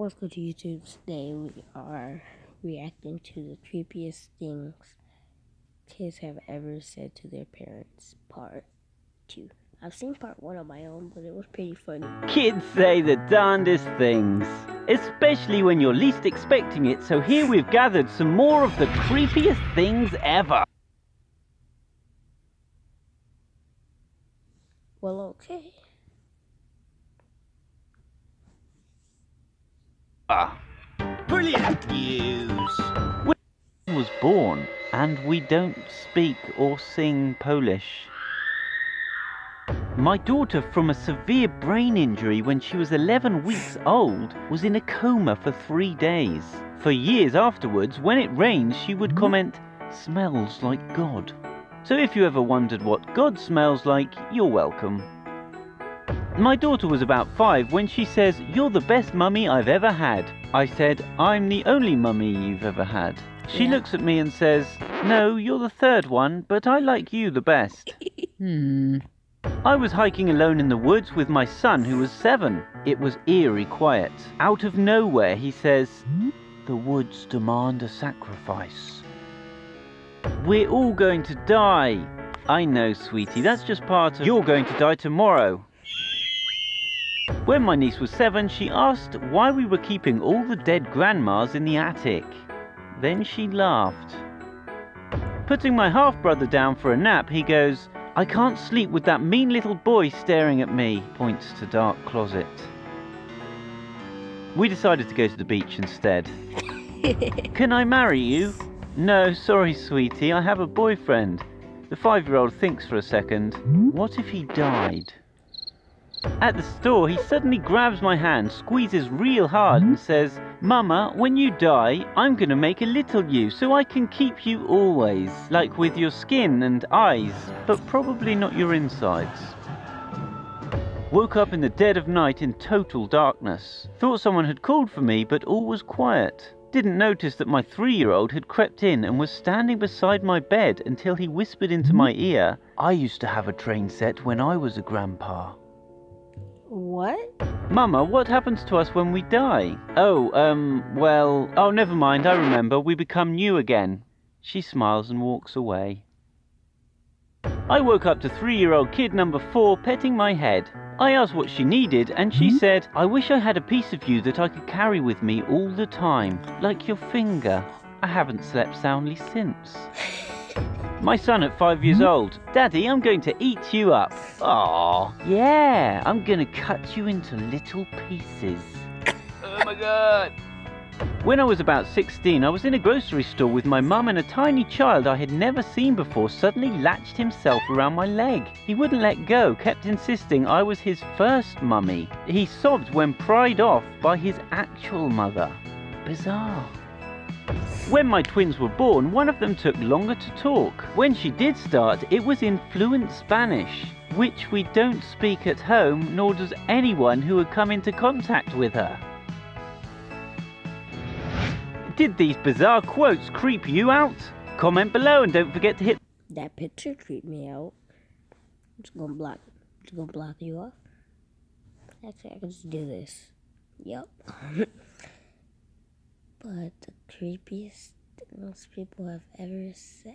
Welcome to YouTube. Today we are reacting to the creepiest things kids have ever said to their parents, part 2. I've seen part 1 on my own, but it was pretty funny. Kids say the darndest things, especially when you're least expecting it, so here we've gathered some more of the creepiest things ever. Well, okay. Brilliant news! When was born, and we don't speak or sing Polish. My daughter, from a severe brain injury when she was 11 weeks old, was in a coma for 3 days. For years afterwards, when it rains, she would comment, "Smells like God." So if you ever wondered what God smells like, you're welcome. My daughter was about 5 when she says, "You're the best mummy I've ever had." I said, "I'm the only mummy you've ever had." She looks at me and says, "No, you're the third one, but I like you the best." I was hiking alone in the woods with my son who was 7. It was eerie quiet. Out of nowhere he says, "The woods demand a sacrifice." "We're all going to die." "I know, sweetie, that's just part of you're going to die tomorrow." When my niece was 7, she asked why we were keeping all the dead grandmas in the attic. Then she laughed. Putting my half-brother down for a nap, he goes, "I can't sleep with that mean little boy staring at me," points to dark closet. We decided to go to the beach instead. "Can I marry you?" "No, sorry, sweetie, I have a boyfriend." The 5-year-old thinks for a second. What if he died? At the store, he suddenly grabs my hand, squeezes real hard and says, "Mama, when you die, I'm gonna make a little you so I can keep you always. Like with your skin and eyes, but probably not your insides." Woke up in the dead of night in total darkness. Thought someone had called for me, but all was quiet. Didn't notice that my 3-year-old had crept in and was standing beside my bed until he whispered into my ear, "I used to have a train set when I was a grandpa." What? "Mama, what happens to us when we die?" Oh, never mind, I remember, we become new again." She smiles and walks away. I woke up to 3-year-old kid number 4 petting my head. I asked what she needed, and she said, "I wish I had a piece of you that I could carry with me all the time, like your finger." I haven't slept soundly since. My son at 5 years old, "Daddy, I'm going to eat you up." "Aww, yeah, I'm gonna cut you into little pieces." Oh my god. When I was about 16, I was in a grocery store with my mum, and a tiny child I had never seen before suddenly latched himself around my leg. He wouldn't let go, kept insisting I was his first mummy. He sobbed when pried off by his actual mother. Bizarre. When my twins were born, one of them took longer to talk. When she did start, it was in fluent Spanish, which we don't speak at home, nor does anyone who had come into contact with her. Did these bizarre quotes creep you out? Comment below and don't forget to hit... That picture creeped me out. I'm just gonna block you off. Actually, I can just do this. Yup. But the creepiest things people have ever said.